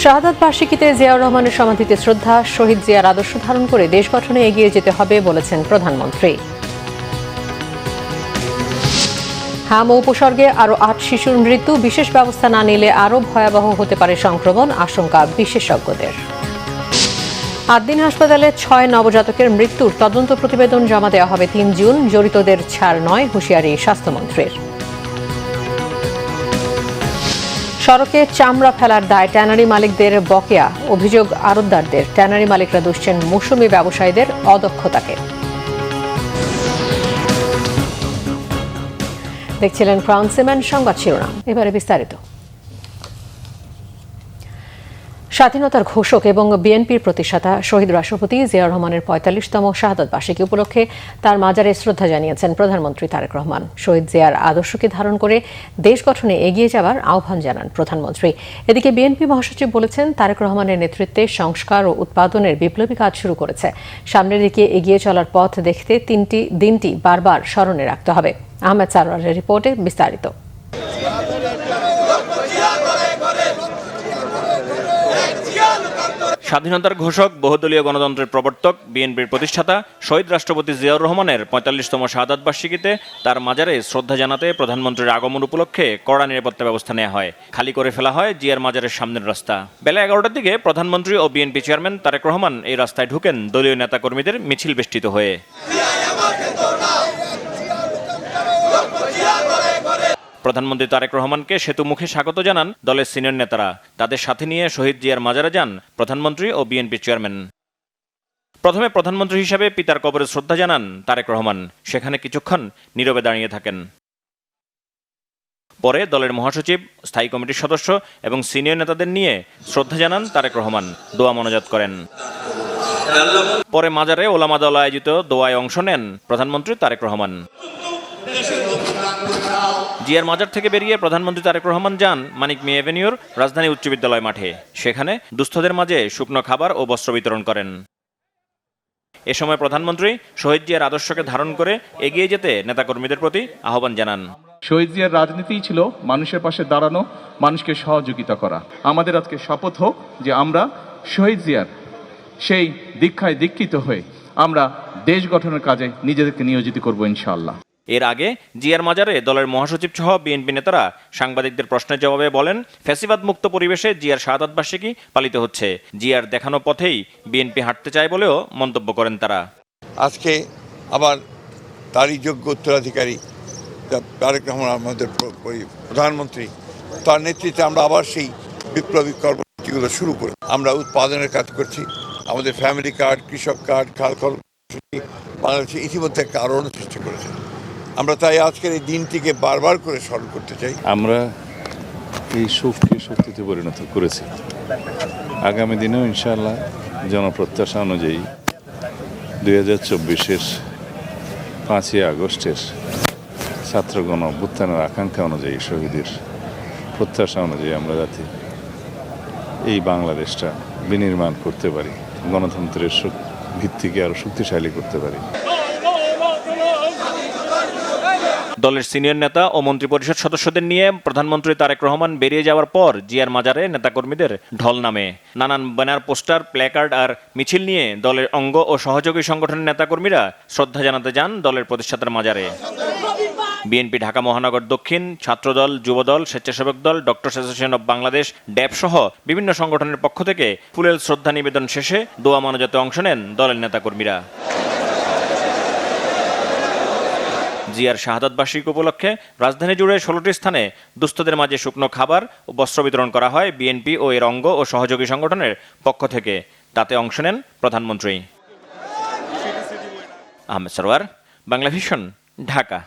শাহাদাত বার্ষিকীতে জিয়াউর রহমানের সমাধিতে শ্রদ্ধা, শহীদ জিয়ার আদর্শ ধারণ করে দেশ গঠনে এগিয়ে যেতে হবে বলেছেন প্রধানমন্ত্রী। হাম ও উপসর্গে আরও ৮ শিশুর মৃত্যু, বিশেষ ব্যবস্থা না নিলে আরও ভয়াবহ হতে পারে সংক্রমণ, আশঙ্কা বিশেষজ্ঞদের। ৮ দিন হাসপাতালে ৬ নবজাতকের মৃত্যুর তদন্ত প্রতিবেদন জমা দেওয়া হবে ৩ জুন। জড়িতদের ছাড় নয়, হুঁশিয়ারি স্বাস্থ্যমন্ত্রীর। সড়কে চামড়া ফেলার দায় ট্যানারি মালিকদের বকেয়া, অভিযোগ আড়তদারদের। ট্যানারি মালিকরা দুষছেন মৌসুমি ব্যবসায়ীদের অদক্ষতাকে। দেখছিলেন ক্রাউন সিমেন্ট সংবাদ শিরোনাম, এবারে বিস্তারিত। স্বাধীনতার ঘোষক এবং বিএনপির প্রতিষ্ঠাতা শহীদ রাষ্ট্রপতি জিয়াউর রহমানের ৪৫তম শাহাদাত বার্ষিকী উপলক্ষে তার মাজারে শ্রদ্ধা জানিয়েছেন প্রধানমন্ত্রী তারেক রহমান। শহীদ জিয়ার আদর্শকে ধারণ করে দেশ গঠনে এগিয়ে যাওয়ার আহ্বান জানান প্রধানমন্ত্রী। এদিকে বিএনপি মহাসচিব বলেছেন, তারেক রহমানের নেতৃত্বে সংস্কার ও উৎপাদনের বিপ্লবী কাজ শুরু করেছে। সামনের দিকে এগিয়ে চলার পথ দেখতে দিনটি বারবার স্মরণে রাখতে হবে। আহমেদ সারোয়ারের রিপোর্টে বিস্তারিত। স্বাধীনতার ঘোষক, বহুদলীয় গণতন্ত্রের প্রবর্তক, বিএনপির প্রতিষ্ঠাতা শহীদ রাষ্ট্রপতি জিয়াউর রহমানের ৪৫তম শাহাদাত বার্ষিকীতে তার মাজারে শ্রদ্ধা জানাতে প্রধানমন্ত্রীর আগমন উপলক্ষে কড়া নিরাপত্তা ব্যবস্থা নেওয়া হয়। খালি করে ফেলা হয় জিয়ার মাজারের সামনের রাস্তা। বেলা ১১টার দিকে প্রধানমন্ত্রী ও বিএনপি চেয়ারম্যান তারেক রহমান এই রাস্তায় ঢুকেন দলীয় নেতাকর্মীদের মিছিল বেষ্টিত হয়ে। প্রধানমন্ত্রী তারেক রহমানকে সেতু মুখে স্বাগত জানান দলের সিনিয়র নেতারা। তাদের সাথে নিয়ে শহীদ জিয়ার মাজারে যান প্রধানমন্ত্রী ও বিএনপি চেয়ারম্যান। প্রথমে প্রধানমন্ত্রী হিসাবে পিতার কবরে শ্রদ্ধা জানান তারেক রহমান। সেখানে কিছুক্ষণ নীরবে দাঁড়িয়ে থাকেন। পরে দলের মহাসচিব, স্থায়ী কমিটির সদস্য এবং সিনিয়র নেতাদের নিয়ে শ্রদ্ধা জানান তারেক রহমান। দোয়া মোনাজাত করেন। পরে মাজারে ওলামা দল আয়োজিত দোয়ায় অংশ নেন প্রধানমন্ত্রী তারেক রহমান। জিয়ার মাজার থেকে বেরিয়ে প্রধানমন্ত্রী তারেক রহমান যান মানিক মিয়া এভিনিউর রাজধানী উচ্চ বিদ্যালয় মাঠে। সেখানে দুস্থদের মাঝে শুকনো খাবার ও বস্ত্র বিতরণ করেন। এ সময় প্রধানমন্ত্রী শহীদ জিয়ার আদর্শকে ধারণ করে এগিয়ে যেতে নেতাকর্মীদের প্রতি আহ্বান জানান। শহীদ জিয়ার রাজনীতিই ছিল মানুষের পাশে দাঁড়ানো, মানুষকে সহযোগিতা করা। আমাদের আজকে শপথ হোক যে আমরা শহীদ জিয়ার সেই দীক্ষায় দীক্ষিত হয়ে আমরা দেশ গঠনের কাজে নিজেদেরকে নিয়োজিত করব ইনশাআল্লাহ। এর আগে জিয়ার মাজারে দলের মহাসচিব সহ বিএনপি নেতারা সাংবাদিকদের প্রশ্নের জবাবে বলেন, ফ্যাসিবাদ মুক্ত পরিবেশে জিয়ার শাহাদাত বার্ষিকী পালিত হচ্ছে। জিয়ার দেখানো পথেই বিএনপি হাঁটতে চায় বলেও মন্তব্য করেন তারা। আজকে আবার তারই যোগ্য উত্তরাধিকারী তারেক রহমান আমাদের প্রধানমন্ত্রী, তার নেতৃত্বে আমরা আবার সেই বিপ্লবী কর্মসূচিগুলো শুরু করি। আমরা উৎপাদনের কাজ করছি। আমাদের ফ্যামিলি কার্ড, কৃষক কার্ড, খাল কর্মসূচি বাংলাদেশে ইতিমধ্যে একটা আলোড়ন সৃষ্টি করেছে। আমরা তাই আজকের এই দিনটিকে বারবার করে স্মরণ করতে চাই। আমরা এই শোককে শক্তিতে পরিণত করেছি। আগামী দিনেও ইনশাআল্লাহ জনপ্রত্যাশা অনুযায়ী 2024-এর 5ই আগস্টের ছাত্রগণ অভ্যুত্থানের আকাঙ্ক্ষা অনুযায়ী, শহীদের প্রত্যাশা অনুযায়ী আমরা যাতে এই বাংলাদেশটা বিনির্মাণ করতে পারি, গণতন্ত্রের ভিত্তিকে আরও শক্তিশালী করতে পারি। দলের সিনিয়র নেতা ও মন্ত্রিপরিষদ সদস্যদের নিয়ে প্রধানমন্ত্রী তারেক রহমান বেরিয়ে যাওয়ার পর জিয়ার মাজারে নেতাকর্মীদের ঢল নামে। নানান ব্যানার, পোস্টার, প্ল্যাকার্ড আর মিছিল নিয়ে দলের অঙ্গ ও সহযোগী সংগঠনের নেতাকর্মীরা শ্রদ্ধা জানাতে যান দলের প্রতিষ্ঠাতার মাজারে। বিএনপি ঢাকা মহানগর দক্ষিণ, ছাত্রদল, যুবদল, স্বেচ্ছাসেবক দল, ডক্টরস অ্যাসোসিয়েশন অব বাংলাদেশ, ড্যাব সহ বিভিন্ন সংগঠনের পক্ষ থেকে ফুলেল শ্রদ্ধা নিবেদন শেষে দোয়া মোনাজাতে অংশ নেন দলের নেতাকর্মীরা। জিয়ার শাহাদাত বার্ষিকী উপলক্ষে রাজধানী জুড়ে 16টি স্থানে দুস্থদের মাঝে শুকনো খাবার ও বস্ত্র বিতরণ করা হয় বিএনপি ও এর অঙ্গ ও সহযোগী সংগঠনের পক্ষ থেকে। তাতে অংশ নেন প্রধানমন্ত্রী। আহমেদ সারোয়ার, বাংলা ভিশন, ঢাকা।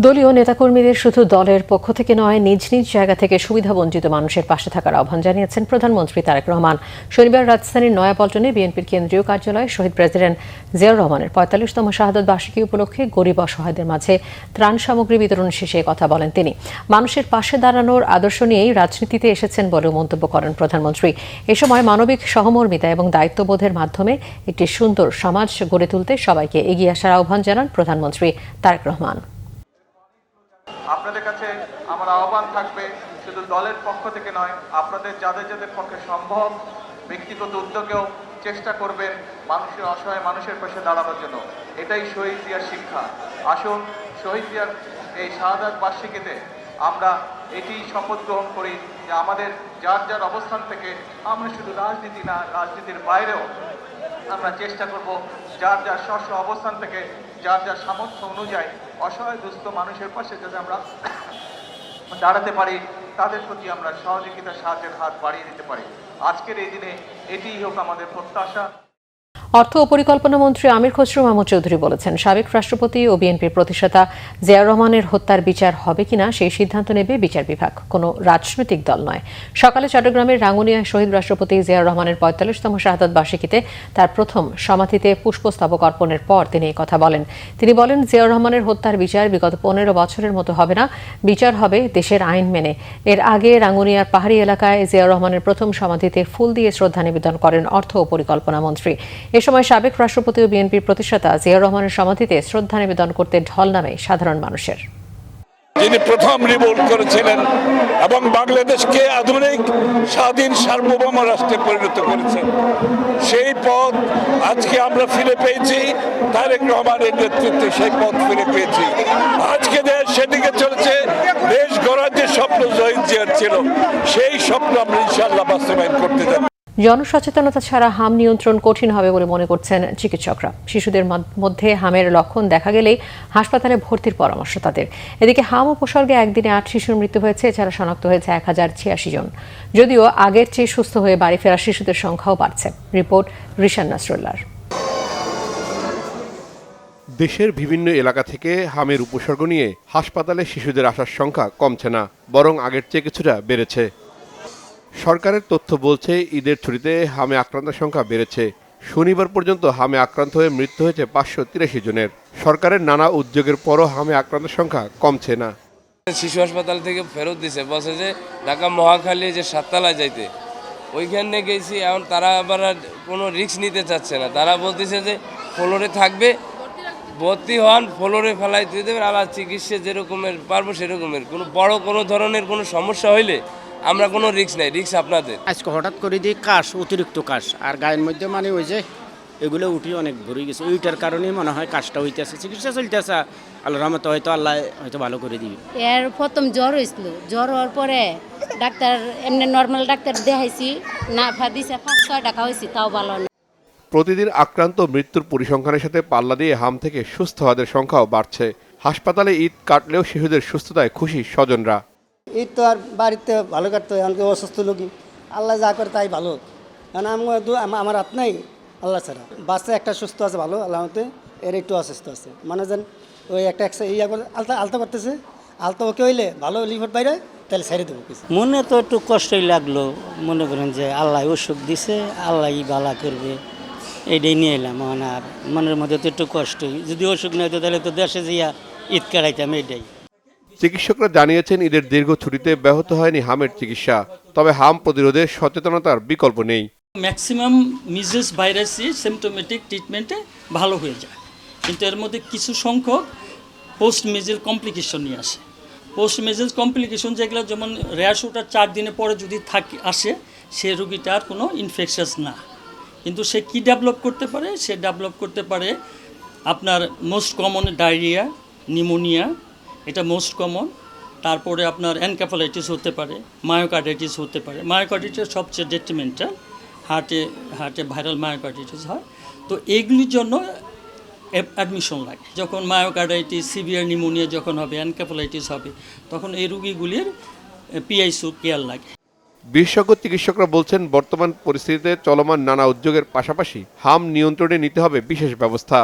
দলীয় নেতাকর্মীদের শুধু দলের পক্ষ থেকে নয়, নিজ নিজ জায়গা থেকে সুবিধাবঞ্চিত মানুষের পাশে থাকার আহ্বান জানিয়েছেন প্রধানমন্ত্রী তারেক রহমান। শনিবার রাজধানীর নয়াপল্টনে বিএনপির কেন্দ্রীয় কার্যালয়ে শহীদ প্রেসিডেন্ট জিয়াউর রহমানের ৪৫তম শাহাদাত বার্ষিকী উপলক্ষে গরিব অসহায়দের মাঝে ত্রাণ সামগ্রী বিতরণ শেষে কথা বলেন তিনি। মানুষের পাশে দাঁড়ানোর আদর্শ নিয়েই রাজনীতিতে এসেছেন বলেও মন্তব্য করেন প্রধানমন্ত্রী। এ সময় মানবিক সহমর্মিতা এবং দায়িত্ববোধের মাধ্যমে একটি সুন্দর সমাজ গড়ে তুলতে সবাইকে এগিয়ে আসার আহ্বান জানান প্রধানমন্ত্রী তারেক রহমান। আপনাদের কাছে আমার আহ্বান থাকবে, শুধু দলের পক্ষ থেকে নয়, আপনাদের যাদের যাদের পক্ষে সম্ভব ব্যক্তিগত উদ্যোগেও চেষ্টা করবেন মানুষের, অসহায় মানুষের পাশে দাঁড়ানোর জন্য। এটাই শহীদ জিয়ার শিক্ষা। আসুন শহীদ জিয়ার এই শাহাদাত বার্ষিকীতে আমরা এটি শপথ গ্রহণ করি যে আমাদের যার যার অবস্থান থেকে আমরা শুধু রাজনীতি না, রাজনীতির বাইরেও আমরা চেষ্টা করব যার যার স্ব অবস্থান থেকে যার যার সামর্থ্য অনুযায়ী অসহায় দুস্থ মানুষের পাশে যাতে আমরা দাঁড়াতে পারি, তাদের প্রতি আমরা সহযোগিতা, সাহায্যের হাত বাড়িয়ে দিতে পারি। আজকের এই দিনে এটিই হোক আমাদের প্রত্যাশা। অর্থ ও পরিকল্পনা মন্ত্রী আমির খসরু মাহমুদ চৌধুরী বলেছেন, সাবেক রাষ্ট্রপতি ও বিএনপির প্রতিষ্ঠাতা জিয়াউর রহমানের হত্যার বিচার হবে কিনা সেই সিদ্ধান্ত নেবে বিচার বিভাগ, কোনো রাজনৈতিক দল নয়। সকালে চট্টগ্রামের রাঙ্গুনিয়ায় শহীদ রাষ্ট্রপতি জিয়াউর রহমানের ৪৫তম শাহাদাত বার্ষিকীতে তার প্রথম সমাধিতে পুষ্পস্তবক অর্পণের পর তিনি এই কথা বলেন। তিনি বলেন, জিয়াউর রহমানের হত্যার বিচার বিগত ১৫ বছরের মতো হবে না, বিচার হবে দেশের আইন মেনে। এর আগে রাঙ্গুনিয়ার পাহাড়ি এলাকায় জিয়াউর রহমানের প্রথম সমাধিতে ফুল দিয়ে শ্রদ্ধা নিবেদন করেন অর্থ ও পরিকল্পনা মন্ত্রী। এ সময় সাবেক রাষ্ট্রপতি ও বিএনপির প্রতিষ্ঠাতা জিয়াউর রহমানের সমাধিতে শ্রদ্ধা নিবেদন করতে ঢল নামে সাধারণ মানুষের। যিনি প্রথম রিভোল্ট করেছিলেন এবং বাংলাদেশকে আধুনিক স্বাধীন সার্বভৌম রাষ্ট্রে পরিণত করেছেন, সেই পথ আজকে আমরা ফিরে পেয়েছি। তারেক রহমানের নেতৃত্বে সেই পথ ফিরে পেয়েছি। আজকে দেশ সেদিকে চলছে। দেশ গড়ার যে স্বপ্ন শহীদ জিয়ার ছিল, সেই স্বপ্ন আমরা ইনশাআল্লাহ বাস্তবায়ন করতে যাব। জনসচেতনতা ছাড়া হাম নিয়ন্ত্রণ কঠিন হবে বলে মনে করছেন চিকিৎসকরা। শিশুদের মধ্যে হামের লক্ষণ দেখা গেলেই হাসপাতালে ভর্তির পরামর্শ তাদের। এদিকে হাম উপসর্গে একদিনে ৮ শিশুর মৃত্যু হয়েছে, এছাড়া শনাক্ত হয়েছে ১০৮৬ জন। যদিও আগের চেয়ে সুস্থ হয়ে বাড়ি ফেরা শিশুদের সংখ্যাও বাড়ছে। রিপোর্ট রিশান নাসরুল্লাহর। দেশের বিভিন্ন এলাকা থেকে হামের উপসর্গ নিয়ে হাসপাতালে শিশুদের আসার সংখ্যা কমছে না, বরং আগের চেয়ে কিছুটা বেড়েছে। সরকারের তথ্য বলছে, ঈদের ছুটিতে হামে আক্রান্তের সংখ্যা বেড়েছে। শনিবার পর্যন্ত হামে আক্রান্ত হয়ে মৃত্যু হয়েছে ৫৮৩ জনের। সরকারের নানা উদ্যোগের পরও হামে আক্রান্তের সংখ্যা কমছে না। শিশু হাসপাতাল থেকে ফেরত দিছে, বসে যে ঢাকা মহাখালী যে সাততলায় যাইতে, ওইখানে গেছি। এখন তারা আবার কোনো রিস্ক নিতে চাচ্ছে না। তারা বলতেছে যে ফ্লোরে থাকবে, ভর্তি হন, ফ্লোরে ফেলাই দিয়ে দেবেন, আলাদা চিকিৎসা যেরকমের পারবো সেরকমের। কোনো বড় কোনো ধরনের কোনো সমস্যা হইলে আমরা কোনো রিস্ক নাই, রিস্ক আপনাদের। আজকে হঠাৎ করে দিয়ে কাশ, অতিরিক্ত কাশ, আর গায়ের মধ্যে মানে ওই যে এগুলো উঠি অনেক ভরে গেছে। ওইটার কারণেই মনে হয় কাশটা হইতেছে। চিকিৎসা চলতেছে, আল্লাহর রহমতে হয়তো আল্লাহ হয়তো ভালো করে দিবে। এর প্রথম জ্বর হয়েছিল, জ্বর হওয়ার পরে ডাক্তার এমনি নর্মাল ডাক্তার দেখাইছি, না দিছে ৫-৬ টাকা হয়েছি, তাও ভালো না। প্রতিদিন আক্রান্ত মৃত্যুর পরিসংখ্যানের সাথে পাল্লা দিয়ে হাম থেকে সুস্থ হওয়াদের সংখ্যাও বাড়ছে। হাসপাতালে ঈদ কাটলেও শিশুদের সুস্থতায় খুশি স্বজনরা। ঈদ তো আর বাড়িতে ভালো কাটতে হয়, আমাকে অসুস্থ লোকই, আল্লাহ যা করে তাই ভালো। কারণ আমার হাত নাই আল্লাহ ছাড়া। বাচ্চা একটা সুস্থ আছে ভালো আল্লাহতে, এর একটু অসুস্থ আছে, মানে যেন ওই একটা ইয়া করে আলতা করতেছে, আলতা ওকে হইলে ভালো লিভার বাইরে তাহলে ছেড়ে দেবো কিছু। মনে তো একটু কষ্টই লাগলো, মনে করেন যে আল্লাহ অসুখ দিছে, আল্লাহই ভালো করবে, এইটাই নিয়ে এলাম। মানে আর মনের মধ্যে তো একটু কষ্টই, যদি অসুখ না হতো তাহলে তো দেশে যাইয়া ঈদ কাটাইতাম, এইটাই। চিকিৎসকরা জানিয়েছেন, ঈদের দীর্ঘ ছুটিতে ব্যাহত হয়নি হামের চিকিৎসা, তবে হাম প্রতিরোধে সচেতনতার বিকল্প নেই। ম্যাক্সিমাম মিজেলস ভাইরাসই সিমটোমেটিক ট্রিটমেন্টে ভালো হয়ে যায়, কিন্তু এর মধ্যে কিছু সংখ্যক পোস্ট মেজেল কমপ্লিকেশন নিয়ে আসে। পোস্ট মেজেল কমপ্লিকেশন যেগুলো, যেমন র্যাশ ওঠার 4 দিনের পরে যদি আসে, সে রোগীটার কোনো ইনফেকশাস না, কিন্তু সে কি ডেভেলপ করতে পারে? সে ডেভেলপ করতে পারে আপনার মোস্ট কমন ডায়রিয়া, নিউমোনিয়া, এটা মোস্ট কমন। তারপরে আপনার এনকেফালাইটিস হতে পারে, মায়োকার্ডাইটিস হতে পারে। মায়োকার্ডাইটিস সবচেয়ে ডেট্রিমেন্টাল, হার্টে ভাইরাল মায়োকার্ডাইটিস হয়। তো এইগুলির জন্য অ্যাডমিশন লাগে। যখন মায়োকার্ডাইটিস, সিভিয়ার নিউমোনিয়া যখন হবে, এনকেফালাইটিস হবে, তখন এই রোগীগুলির পিআইসিইউ কেয়ার লাগে। বিশেষজ্ঞ চিকিৎসকরা বলছেন, বর্তমান পরিস্থিতিতে চলমান নানা উদ্যোগের পাশাপাশি হাম নিয়ন্ত্রণে নিতে হবে বিশেষ ব্যবস্থা।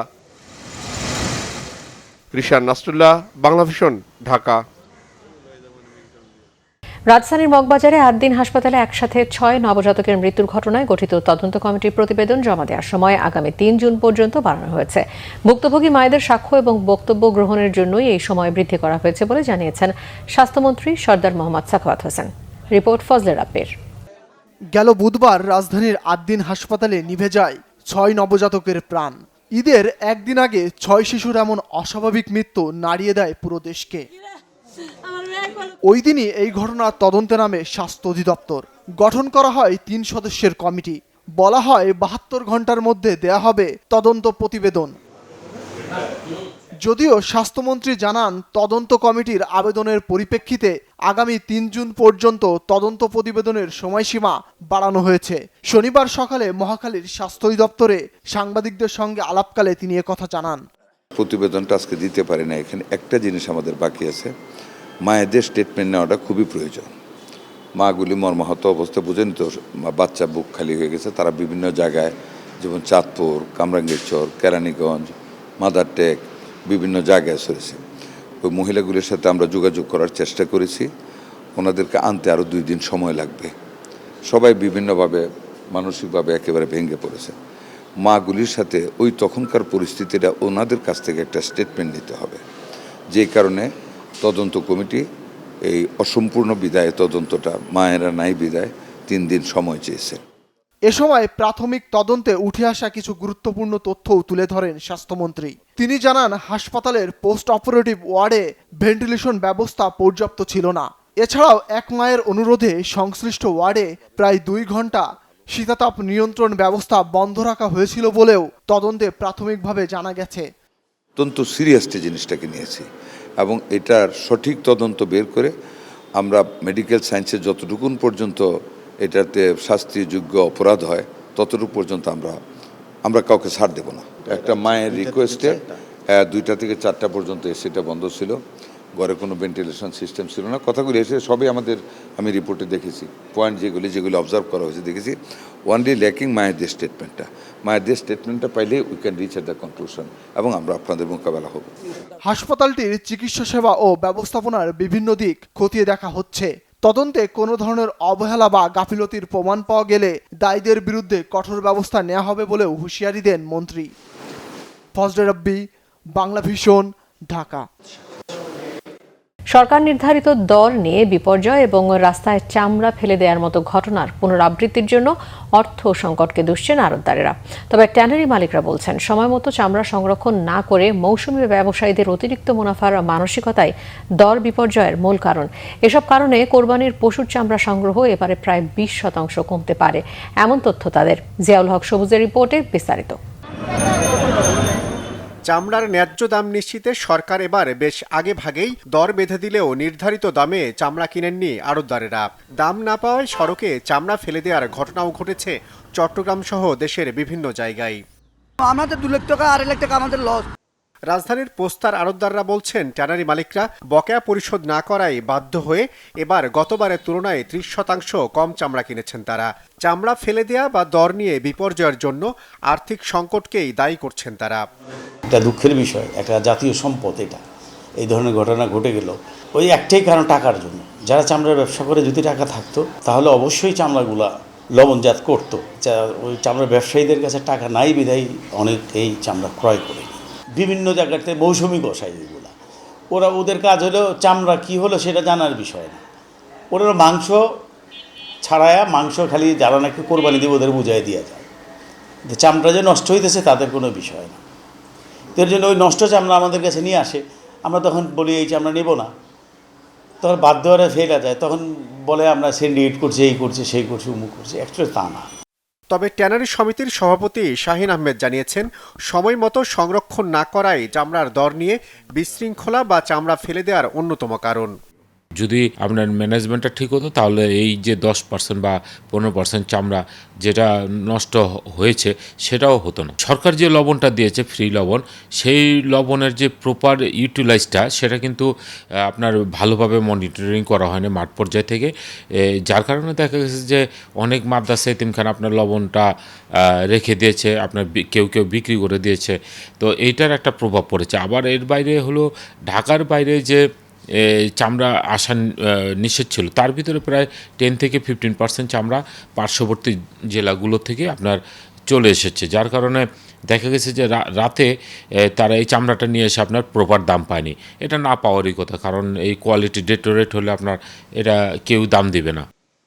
রিশান নাসরুল্লাহ, বাংলা ভিশন, ঢাকা। রাজধানীর মগবাজারে ৮ দিন হাসপাতালে একসাথে ৬ নবজাতকের মৃত্যুর ঘটনায় গঠিত তদন্ত কমিটির প্রতিবেদন জমা দেওয়ার সময় আগামী ৩ জুন পর্যন্ত বাড়ানো হয়েছে। ভুক্তভোগী মায়েদের সাক্ষ্য এবং বক্তব্য গ্রহণের জন্যই এই সময় বৃদ্ধি করা হয়েছে বলে জানিয়েছেন স্বাস্থ্যমন্ত্রী সরদার মোহাম্মদ সাখাওয়াত হোসেন। রিপোর্ট ফজলে রাব্বির। গেল বুধবার রাজধানীর ৮ দিন হাসপাতালে নিভে যায় ৬ নবজাতকের প্রাণ। ঈদের একদিন আগে ৬ শিশুর এমন অস্বাভাবিক মৃত্যু নাড়িয়ে দেয় পুরো দেশকে। ওই দিনই এই ঘটনার তদন্তে নামে স্বাস্থ্য অধিদপ্তর। গঠন করা হয় 3 সদস্যের কমিটি। বলা হয় 72 ঘন্টার মধ্যে দেয়া হবে তদন্ত প্রতিবেদন। যদিও স্বাস্থ্যমন্ত্রী জানান তদন্ত কমিটির আবেদনের পরিপ্রেক্ষিতে আগামী 3 জুন পর্যন্ত তদন্ত প্রতিবেদনের সময়সীমা বাড়ানো হয়েছে। শনিবার সকালে মহাখালীর স্বাস্থ্য অধিদপ্তরে সাংবাদিকদের সঙ্গে আলাপকালে তিনি একথা জানান। প্রতিবেদনটা আজকে দিতে পারি না, এখানে একটা জিনিস আমাদের বাকি আছে, মায়েদের স্টেটমেন্ট নেওয়াটা খুবই প্রয়োজন। মাগুলি মর্মাহত অবস্থায় বুঝেন তো, বাচ্চা বুক খালি হয়ে গেছে, তারা বিভিন্ন জায়গায় যেমন চাঁদপুর, কামরাঙ্গীরচর, কেরানীগঞ্জ, মাদারটেক বিভিন্ন জায়গায় সরেছে। ওই মহিলাগুলির সাথে আমরা যোগাযোগ করার চেষ্টা করেছি, ওনাদেরকে আনতে আরও 2 দিন সময় লাগবে। সবাই বিভিন্নভাবে মানসিকভাবে একেবারে ভেঙে পড়েছে। মাগুলির সাথে ওই তখনকার পরিস্থিতিটা ওনাদের কাছ থেকে একটা স্টেটমেন্ট নিতে হবে, যেই কারণে তদন্ত কমিটি এই অসম্পূর্ণ বিদায় তদন্তটা, মায়েরা নাই বিদায়, 3 দিন সময় চেয়েছে। এ সময় প্রাথমিক তদন্তে উঠে আসা কিছু গুরুত্বপূর্ণ তথ্যও তুলে ধরেন স্বাস্থ্যমন্ত্রী। তিনি জানান হাসপাতালের পোস্ট অপারেটিভ ওয়ার্ডে ভেন্টিলেশন ব্যবস্থা পর্যাপ্ত ছিল না। এছাড়াও এক মায়ের অনুরোধে সংশ্লিষ্ট ওয়ার্ডে প্রায় 2 ঘন্টা শীতাতাপ নিয়ন্ত্রণ ব্যবস্থা বন্ধ রাখা হয়েছিল বলেও তদন্তে প্রাথমিকভাবে জানা গেছে। অত্যন্ত সিরিয়াসলি জিনিসটাকে নিয়েছি এবং এটার সঠিক তদন্ত বের করে আমরা মেডিকেল সায়েন্সে যতটুকুন পর্যন্ত এটাতে শাস্তিযোগ্য অপরাধ হয় ততটুকু পর্যন্ত আমরা কাউকে ছাড় দেব না। একটা মায়ের রিকোয়েস্টে 2টা থেকে 4টা পর্যন্ত এসিটা বন্ধ ছিল, ঘরে কোনো ভেন্টিলেশন সিস্টেম ছিল না। কথাগুলি এসে সবই আমি রিপোর্টে দেখেছি, পয়েন্ট যেগুলি অবজার্ভ করা হয়েছে দেখেছি। ওনলি ল্যাকিং মায়েদের স্টেটমেন্টটা পাইলে we can reach at the conclusion এবং আমরা আপনাদের মোকাবেলা হব। হাসপাতালটির চিকিৎসা সেবা ও ব্যবস্থাপনার বিভিন্ন দিক খতিয়ে দেখা হচ্ছে। তদন্তে কোনো ধরনের অবহেলা বা গাফিলতির প্রমাণ পাওয়া গেলে দায়ীদের বিরুদ্ধে কঠোর ব্যবস্থা নেওয়া হবে বলেও হুঁশিয়ারি দেন মন্ত্রী। ফজলে রাব্বি, বাংলা ভিশন, ঢাকা। সরকার নির্ধারিত দর নিয়ে বিপর্যয় এবং রাস্তায় চামড়া ফেলে দেওয়ার মতো ঘটনার পুনরাবৃত্তির জন্য অর্থ সংকটকে দুষছেন আড়তদারেরা। তবে ট্যানারি মালিকরা বলছেন সময় মতো চামড়া সংরক্ষণ না করে মৌসুমী ব্যবসায়ীদের অতিরিক্ত মুনাফার মানসিকতাই দর বিপর্যয়ের মূল কারণ। এসব কারণে কোরবানির পশুর চামড়া সংগ্রহ এবারে প্রায় 20% কমতে পারে, এমন তথ্য তাদের। জিয়াউল হক সবুজের রিপোর্টে বিস্তারিত। চামড়ার ন্যায্য দাম নিশ্চিতে সরকার এবার বেশ আগে ভাগেই দর বেঁধে দিলেও নির্ধারিত দামে চামড়া কিনেননি আড়তদারেরা। দাম না পাওয়ায় সড়কে চামড়া ফেলে দেওয়ার ঘটনাও ঘটেছে চট্টগ্রাম সহ দেশের বিভিন্ন জায়গায়। আমাদের 2 লাখ টাকা 2.5 লাখ টাকা আমাদের লস। রাজধানীর পোস্তার আড়তদাররা বলছেন ট্যানারি মালিকরা বকেয়া পরিশোধ না করায় বাধ্য হয়ে এবার গতবারের তুলনায় 30% কম চামড়া কিনেছেন তারা। চামড়া ফেলে দেয়া বা দর নিয়ে বিপর্যয়ের জন্য আর্থিক সংকটকেই দায়ী করছেন তারা। এটা দুঃখের বিষয়, একটা জাতীয় সম্পদ, এটা এই ধরনের ঘটনা ঘটে গেল ওই একটাই কারণ, টাকার জন্য। যারা চামড়ার ব্যবসা করে যদি টাকা থাকতো তাহলে অবশ্যই চামড়াগুলা লবণজাত করতো। ওই চামড়ার ব্যবসায়ীদের কাছে টাকা নাই বিধায় অনেক এই চামড়া ক্রয় করে বিভিন্ন জায়গাতে মৌসুমি কসাইগুলো, ওদের কাজ হলো চামড়া কি হলো সেটা জানার বিষয় না, ওরা মাংস ছাড়ায়া মাংস খালি যারা নাকি কোরবানি দিয়ে ওদের বুঝাই দেওয়া যায়, চামড়া যে নষ্ট হইতেছে তাদের কোনো বিষয় না। এর জন্য ওই নষ্ট চামড়া আমাদের কাছে নিয়ে আসে, আমরা তখন বলি এই চামড়া নেব না, তখন বাধ্য হয়ে ফেলা যায়, তখন বলে আমরা সিন্ডিকেট করছি, এই করছি, সেই করছি, উমুক করছি। অ্যাকচুয়ালি তা না। তবে ট্যানারি সমিতির সভাপতি শাহিন আহমেদ জানিয়েছেন সময় মতো সংরক্ষণ না করাই চামড়ার দর নিয়ে বিশৃঙ্খলা বা চামড়া ফেলে দেওয়ার অন্যতম কারণ। যদি আপনার ম্যানেজমেন্টটা ঠিক হতো তাহলে এই যে 10% বা 15% চামড়া যেটা নষ্ট হয়েছে সেটাও হতো না। সরকার যে লবণটা দিয়েছে ফ্রি লবণ, সেই লবণের যে প্রপার ইউটিলাইজটা সেটা কিন্তু আপনার ভালোভাবে মনিটরিং করা হয়নি মাঠ পর্যায় থেকে, যার কারণে দেখা গেছে যে অনেক মাদ্রাসা এতিমখানা আপনার লবণটা রেখে দিয়েছে, আপনার কেউ বিক্রি করে দিয়েছে। তো এইটার একটা প্রভাব পড়েছে। আবার এর বাইরে হলো ঢাকার বাইরে যে চামড়া আসা নিষেধ ছিল, তার ভিতরে প্রায় 10 থেকে 15% চামড়া পার্শ্ববর্তী জেলাগুলো থেকে আপনার চলে এসেছে, যার কারণে দেখা গেছে যে রাতে তারা এই চামড়াটা নিয়ে এসে আপনার প্রপার দাম পায়নি। এটা না পাওয়ারই কথা, কারণ এই কোয়ালিটি ডেটোরেট হলে আপনার এটা কেউ দাম দিবে না।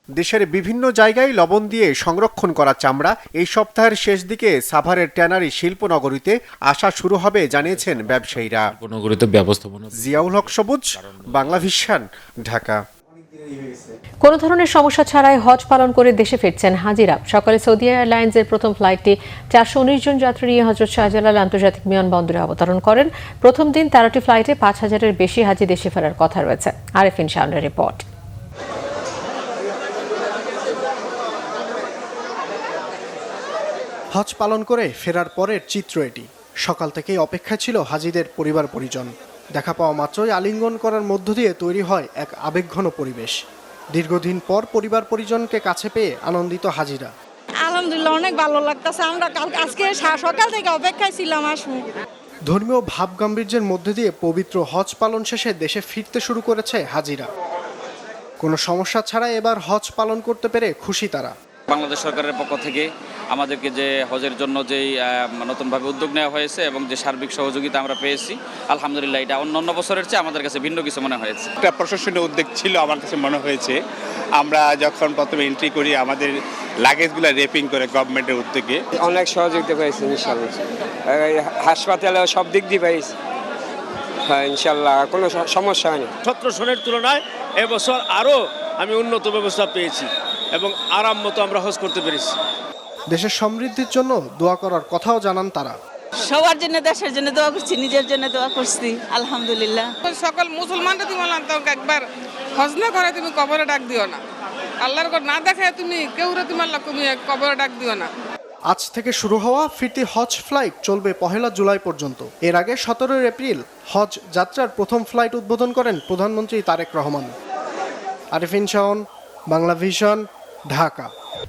দেশের বিভিন্ন জায়গায় লবণ দিয়ে সংরক্ষণ করা চামড়া এই সপ্তাহের শেষ দিকে সাভারের ট্যানারি শিল্পনগরীতে আসা শুরু হবে জানিয়েছেন ব্যবসায়ীরা। নগরীতে ব্যবস্থাপনা। জিয়াউল হক সবুজ, বাংলা ভিশন, ঢাকা। কোনো ধরনের সমস্যা ছাড়াই হজ পালন করে দেশে ফিরছেন হাজিরা। সকালে সৌদি এয়ারলাইন্সের প্রথম ফ্লাইটটি 419 জন যাত্রী নিয়ে হযরত শাহজালাল আন্তর্জাতিক বিমানবন্দরে অবতরণ করেন। প্রথম দিন 13টি ফ্লাইটে 5000-এর বেশি হাজি দেশে ফেরার কথা রয়েছে। আরেফিন শাওনের রিপোর্ট। হজ পালন করে ফেরার পরের চিত্র এটি। সকাল থেকেই অপেক্ষায় ছিল হাজিদের পরিবার পরিজন। দেখা পাওয়া মাত্রই আলিঙ্গন করার মধ্য দিয়ে তৈরি হয় এক আবেগঘন পরিবেশ। দীর্ঘদিন পর পরিবার পরিজনকে কাছে পেয়ে আনন্দিত হাজিরা। আলহামদুলিল্লাহ, অনেক ভালো লাগতেছে। আমরা আজকে সকাল থেকে অপেক্ষায় ছিলাম আসবো। ধর্মীয় ভাব গাম্ভীর্যের মধ্যে দিয়ে পবিত্র হজ পালন শেষে দেশে ফিরতে শুরু করেছে হাজিরা। কোনো সমস্যা ছাড়া এবার হজ পালন করতে পেরে খুশি তারা। বাংলাদেশ সরকারের পক্ষ থেকে আমাদেরকে যে হজের জন্য যেই নতুনভাবে উদ্যোগ নেওয়া হয়েছে এবং যে সার্বিক সহযোগিতা আমরা পেয়েছি, আলহামদুলিল্লাহ এটা অন্য বছরের চেয়ে আমাদের কাছে ভিন্ন কিছু মনে হয়েছে। একটা প্রশাসনীয় উদ্যোগ ছিল আমার কাছে মনে হয়েছে। আমরা যখন প্রথমে এন্ট্রি করি আমাদের লাগেজগুলো রেপিং করে গভর্নমেন্টের উদ্যোগে অনেক সহযোগিতা পেয়েছি ইনশাল্লাহ। হাসপাতালে সব দিক দিয়ে পেয়েছি, হ্যাঁ ইনশাল্লাহ কোনো সমস্যা হয়নি। 17 সনের তুলনায় এবছর আরও আমি উন্নত ব্যবস্থা পেয়েছি এবং আরাম মতো আমরা হজ করতে পেরেছি। দেশের সমৃদ্ধির জন্য দোয়া করার কথাও জানান তারা। সবার জন্য, দেশের জন্য দোয়া করছি, নিজের জন্য দোয়া করছি, আলহামদুলিল্লাহ। সকল মুসলমানরা তুমি একবার হজ না করে তুমি কবরে ডাক দিও না। আল্লাহর ঘর না দেখে তুমি কেউরে তুমি কবরে ডাক দিও না। আজ থেকে শুরু হওয়া ফিরতি হজ ফ্লাইট চলবে 1 জুলাই পর্যন্ত। এর আগে 17 এপ্রিল হজ যাত্রার প্রথম ফ্লাইট উদ্বোধন করেন প্রধানমন্ত্রী তারেক রহমান। আরেফিন শাওন, বাংলা ভিশন, ঢাকা।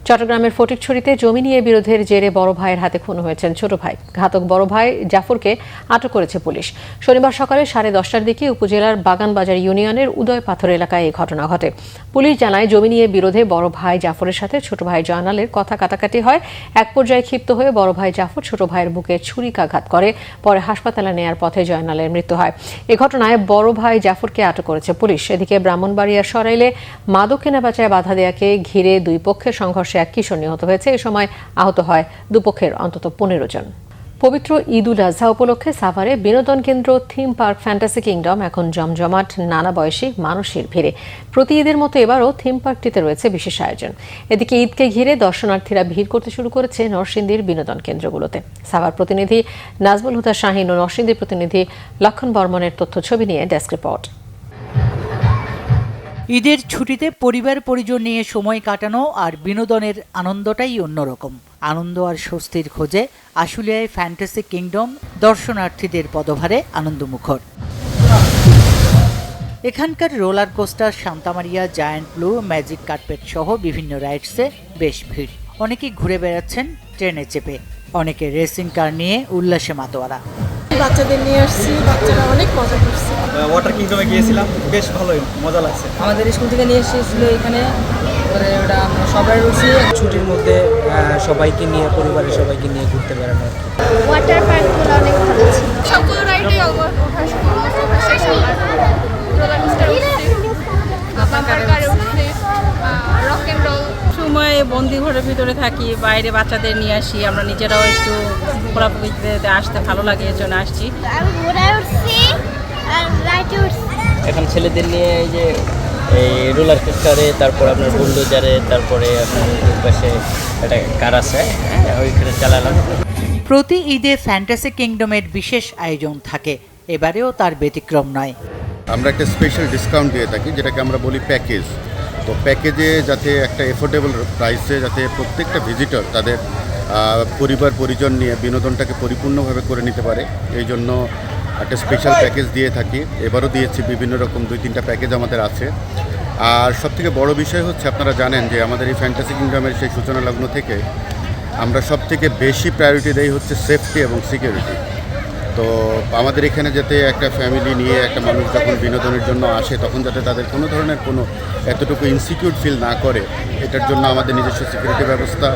চট্টগ্রামের ফটিকছড়িতে জমি নিয়ে বিরোধের জেরে বড় ভাইয়ের হাতে খুন হয়েছেন ছোট ভাই। ঘাতক বড় ভাই জাফরকে আটক করেছে পুলিশ। শনিবার সকালে 10:30টার দিকে উপজেলার বাগানবাজার ইউনিয়নের উদয় পাথর এলাকায় এই ঘটনা ঘটে। পুলিশ জানায় জমি নিয়ে বিরোধে বড় ভাই জাফরের সাথে ছোট ভাই জয়নালের কথা কাটাকাটি হয়। এক পর্যায়ে ক্ষিপ্ত হয়ে বড় ভাই জাফর ছোট ভাইয়ের বুকে ছুরিকাঘাত করে। পরে হাসপাতালে নেয়ার পথে জয়নালের মৃত্যু হয়। এ ঘটনায় বড় ভাই জাফরকে আটক করেছে পুলিশ। এদিকে ব্রাহ্মণবাড়িয়ার সরাইলে মাদক কেনাবেচায় বাধা দেওয়াকে ঘিরে দুই পক্ষের সংঘর্ষে এক কিশোর নিহত হয়েছে। এ সময় আহত হয় দুপক্ষের অন্তত 15 জন। পবিত্র ঈদ উল আজহা উপলক্ষে সাভারে বিনোদন কেন্দ্র থিম পার্ক ফ্যান্টাসি কিংডম এখন জমজমাট নানা বয়সী মানুষের ভিড়ে। প্রতি ঈদের মতো এবারও থিম পার্কটিতে রয়েছে বিশেষ আয়োজন। এদিকে ঈদকে ঘিরে দর্শনার্থীরা ভিড় করতে শুরু করেছে নরসিংদীর বিনোদন কেন্দ্রগুলোতে। সাভার প্রতিনিধি নাজমুল হুদা শাহিন ও নরসিংদীর প্রতিনিধি লক্ষণ বর্মনের তথ্য ছবি নিয়ে ডেস্ক রিপোর্ট। ঈদের ছুটিতে পরিবার পরিজন নিয়ে সময় কাটানো আর বিনোদনের আনন্দটাই অন্যরকম। আনন্দ আর স্বস্তির খোঁজে আশুলিয়ায় ফ্যান্টাসি কিংডম দর্শনার্থীদের পদভারে আনন্দমুখর। এখানকার roller coaster, Santa Maria, giant blue, magic carpet সহ বিভিন্ন রাইডসে বেশ ভিড়। অনেকেই ঘুরে বেড়াচ্ছেন ট্রেনে চেপে, অনেকে রেসিং কার নিয়ে উল্লাসে মাতোয়ারা। বাচ্চাদের নিয়ে আসছি, বাচ্চারা অনেক মজা করছে। ওয়াটার কিংডমে গিয়েছিলাম, বেশ ভালোই মজা লাগছে। আমাদের স্কুল থেকে নিয়ে এসেছিল এখানে, ওটা সবাই উঠছি। ছুটির মধ্যে সবাইকে নিয়ে, পরিবারের সবাইকে নিয়ে ঘুরতে বেড়ানো। ওয়াটার পার্কগুলো অনেক ভালো ছিল। সবগুলো রাইডে রক এন্ড রোল। সময় বন্দি ঘরের ভিতরে থাকি, বাইরে বাচ্চাদের নিয়ে আসি, আমরা নিজেরাও একটু ঘোরাঘুরিতে আসতে ভালো লাগে, এর জন্য আসছি। এখন ছেলেদের নিয়ে এই যে এই রোলার কোস্টারে, তারপর আপনার বুলডোজারে, তারপরে আপনার পাশে একটা কার আছে, ওইখানে চালালাম। প্রতি ঈদে ফ্যান্টাসি কিংডমের বিশেষ আয়োজন থাকে, এবারেও তার ব্যতিক্রম নয়। আমরা একটা স্পেশাল ডিসকাউন্ট দিয়ে থাকি, যেটাকে আমরা বলি প্যাকেজ। তো প্যাকেজে যাতে একটা এফোর্ডেবল প্রাইসে যাতে প্রত্যেকটা ভিজিটর তাদের পরিবার পরিজন নিয়ে বিনোদনটাকে পরিপূর্ণভাবে করে নিতে পারে, এই জন্য একটা স্পেশাল প্যাকেজ দিয়ে থাকি। এবারও দিয়েছি, বিভিন্ন রকম 2-3টা প্যাকেজ আমাদের আছে। আর সবথেকে বড় বিষয় হচ্ছে, আপনারা জানেন যে আমাদের এই ফ্যান্টাসি কিংডমের সেই সূচনা লগ্ন থেকে আমরা সবথেকে বেশি প্রায়োরিটি দেই হচ্ছে সেফটি এবং সিকিউরিটি। তো আমাদের এখানে যাতে একটা ফ্যামিলি নিয়ে একটা মানুষ যখন বিনোদনের জন্য আসে, তখন যাতে তাদের কোনো ধরনের কোনো এতটুকু ইনসিকিউর ফিল না করে, এটার জন্য আমাদের নিজস্ব সিকিউরিটি ব্যবস্থা,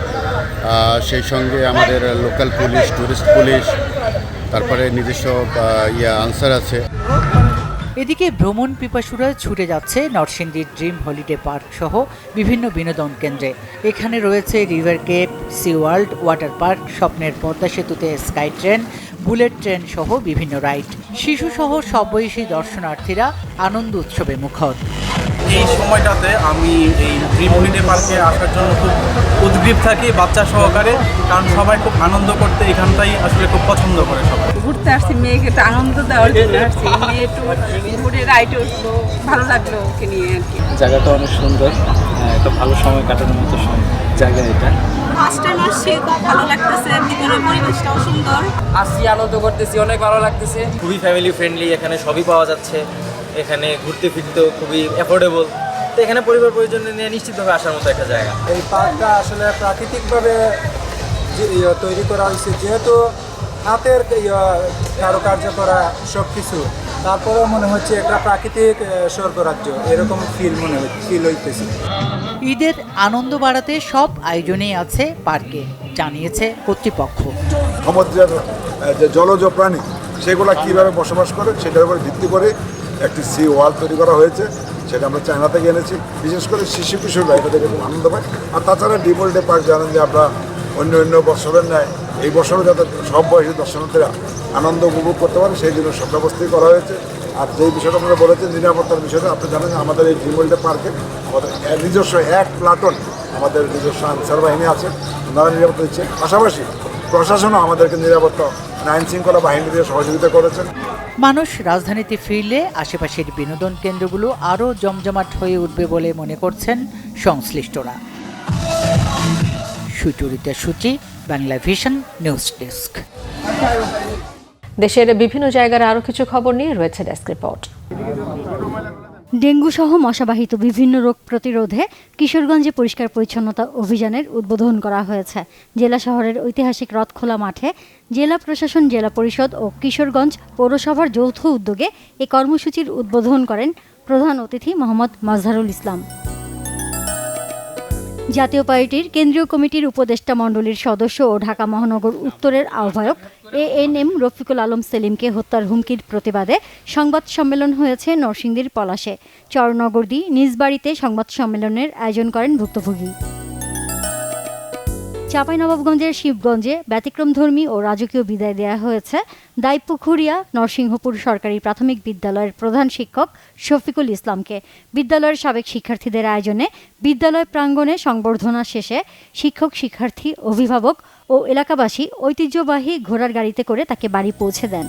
সেই সঙ্গে আমাদের লোকাল পুলিশ, টুরিস্ট পুলিশ, তারপরে নিজস্ব আনসার আছে। এদিকে ভ্রমণ পিপাসুরা ছুটে যাচ্ছে নরসিংদীর ড্রিম হলিডে পার্ক সহ বিভিন্ন বিনোদন কেন্দ্রে। এখানে রয়েছে river cape, sea world, water park, স্বপ্নের পদ্মা সেতুতে স্কাই ট্রেন, বুলেট ট্রেন সহ বিভিন্ন রাইড। শিশু সহ সব বয়সী দর্শনার্থীরা আনন্দ উৎসবে মুখর। এই সময়টাতে আমি এই ড্রিম হলিডে পার্কে আসার জন্য খুব উদ্গ্রীব থাকি, বাচ্চা সহকারে, কারণ সবাই খুব আনন্দ করতে এখানটাই আসলে খুব পছন্দ করে সবাই। ঘুরতে আসছি, মেয়েকে একটু আনন্দ দেওয়ার জন্য আসছি, মেয়ে একটু ঘুরে রাইডে উঠলো, ভালো লাগলো ওকে নিয়ে আর কি। জায়গাটা অনেক সুন্দর, একটা ভালো সময় কাটানোর মতো জায়গা এটা। ফার্স্ট টাইম আসছি, খুব ভালো লাগতেছে, ভিতরের পরিবেশটাও সুন্দর। আসছি, আনন্দ করতেছি, অনেক ভালো লাগতেছে। খুবই ফ্যামিলি ফ্রেন্ডলি, এখানে সবই পাওয়া যাচ্ছে, এখানে ঘুরতে ফিরতেও খুবই অ্যাফোর্ডেবল। তো এখানে পরিবার পরিজন নিয়ে নিশ্চিতভাবে আসার মতো একটা জায়গা। এই পার্কটা আসলে প্রাকৃতিকভাবে তৈরি করা হয়েছে, যেহেতু হাতের কারুকার্য করা সব কিছু, তারপরেও মনে হচ্ছে একটা প্রাকৃতিক স্বর্গরাজ্য এরকম ফিল হইতেছে। ঈদের আনন্দ বাড়াতে সব আয়োজনেই আছে পার্কে, জানিয়েছে কর্তৃপক্ষ। সমুদ্রের যে জলজ প্রাণী সেগুলো কীভাবে বসবাস করে সেটার উপর ভিত্তি করে একটি সি ওয়াল তৈরি করা হয়েছে, সেটা আমরা চায়না থেকে এনেছি। বিশেষ করে শিশু কিশোররা এটা দেখে খুব আনন্দ পায়। আর তাছাড়া ড্রিম হলিডে পার্ক জানেন যে আমরা অন্য বছরের ন্যায় এই বছরও যাতে সব বয়সী দর্শনার্থীরা আনন্দ উপভোগ করতে পারে সেই জন্য সব ব্যবস্থাই করা হয়েছে। আর যেই বিষয়টা আপনারা বলেছেন নিরাপত্তার বিষয়টা, আপনি জানেন আমাদের এই ড্রিম হলিডে পার্কে আমাদের নিজস্ব 1 প্লাটুন আমাদের নিজস্ব আনসার বাহিনী আছে, ওনারা নিরাপত্তা দিচ্ছে। পাশাপাশি প্রশাসনও আমাদেরকে নিরাপত্তা আইন শৃঙ্খলা বাহিনী দিয়ে সহযোগিতা করেছেন। মানুষ রাজধানীতে ফিরলে আশেপাশের বিনোদন কেন্দ্রগুলো আরও জমজমাট হয়ে উঠবে বলে মনে করছেন সংশ্লিষ্টরা। সুচরিতা সূচি, বাংলা ভিশন নিউজ ডেস্ক। দেশের বিভিন্ন জায়গার আরও কিছু খবর নিয়ে রয়েছে ডেস্ক রিপোর্ট। ডেঙ্গু সহ মশাবাহিত বিভিন্ন রোগ প্রতিরোধে কিশোরগঞ্জে পরিষ্কার পরিচ্ছন্নতা অভিযানের উদ্বোধন করা হয়েছে। জেলা শহরের ঐতিহাসিক রথখোলা মাঠে জেলা প্রশাসন, জেলা পরিষদ ও কিশোরগঞ্জ পৌরসভার যৌথ উদ্যোগে এই কর্মসূচির উদ্বোধন করেন প্রধান অতিথি মোহাম্মদ মাজহারুল ইসলাম। জাতীয় পার্টির কেন্দ্রীয় কমিটির উপদেষ্টা মণ্ডলীর সদস্য ও ঢাকা মহানগর উত্তরের আহ্বায়ক ANM রফিকুল আলম সেলিমকে হত্যার হুমকির প্রতিবাদে সংবাদ সম্মেলন হয়েছে নরসিংদীর পলাশে। চরনগরদী নিজ বাড়িতে সংবাদ সম্মেলনের আয়োজন করেন ভুক্তভোগী। চাঁপাইনবাবগঞ্জের শিবগঞ্জে ব্যতিক্রমধর্মী ও রাজকীয় বিদায় দেওয়া হয়েছে দাইপুখুরিয়া নরসিংহপুর সরকারি প্রাথমিক বিদ্যালয়ের প্রধান শিক্ষক শফিকুল ইসলামকে। বিদ্যালয়ের সাবেক শিক্ষার্থীদের আয়োজনে বিদ্যালয় প্রাঙ্গণে সংবর্ধনা শেষে শিক্ষক, শিক্ষার্থী, অভিভাবক ও এলাকাবাসী ঐতিহ্যবাহী ঘোড়ার গাড়িতে করে তাকে বাড়ি পৌঁছে দেন।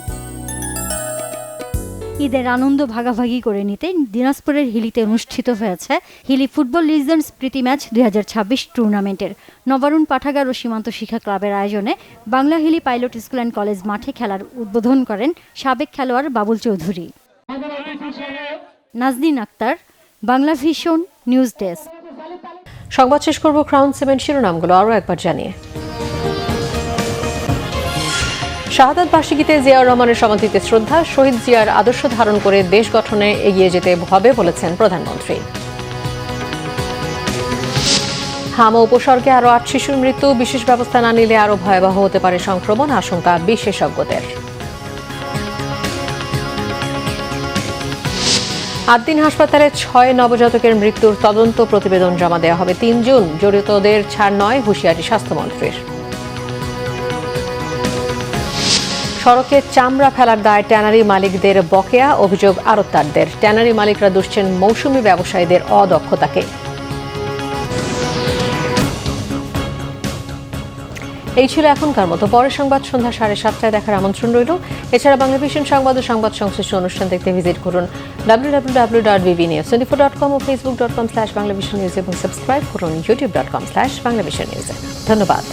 ঈদের আনন্দ ভাগাভাগি করে নিতে দিনাজপুরের হিলিতে অনুষ্ঠিত হয়েছে হিলি ফুটবল লিজেন্ডস প্রীতি ম্যাচ 2026 টুর্নামেন্টের। নবারুণ পাঠাগার ও সীমান্ত শিক্ষা ক্লাবের আয়োজনে Bangla Hili pilot school and college মাঠে খেলার উদ্বোধন করেন সাবেক খেলোয়াড় Babul Chowdhury. Nazneen Akter, Bangla vision news desk. সংবাদ শেষ করব ক্রাউন সিমেন্ট শিরোনামগুলো আরও একবার জানিয়ে। শাহাদাত বার্ষিকীতে জিয়াউর রহমানের সমাধিতে শ্রদ্ধা, শহীদ জিয়ার আদর্শ ধারণ করে দেশ গঠনে এগিয়ে যেতে হবে বলেছেন প্রধানমন্ত্রী। হাম উপসর্গে আরও 8 শিশুর মৃত্যু, বিশেষ ব্যবস্থা না নিলে আরও ভয়াবহ হতে পারে সংক্রমণ, আশঙ্কা বিশেষজ্ঞদের। 8 দিন হাসপাতালে 6 নবজাতকের মৃত্যুর তদন্ত প্রতিবেদন জমা দেওয়া হবে 3 জুন। জড়িতদের ছাড় নয়, হুঁশিয়ারি স্বাস্থ্যমন্ত্রীর। সড়কে চামড়া ফেলার দায় ট্যানারি মালিকদের বকেয়া, অভিযোগ আড়তদারদের। ট্যানারি মালিকরা দুষছেন মৌসুমি ব্যবসায়ীদের অদক্ষতাকে। এই ছিল এখনকার মতো। পরের সংবাদ সন্ধ্যা 7:30 দেখার আমন্ত্রণ রইল। এছাড়া বাংলা ভিশন সংবাদ ও সংবাদ সংশ্লিষ্ট অনুষ্ঠান দেখতে ভিজিট করুন www.bbnews24.com ও facebook.com/banglavisionnews এবং সাবস্ক্রাইব করুন youtube.com/banglavisionnews। ধন্যবাদ।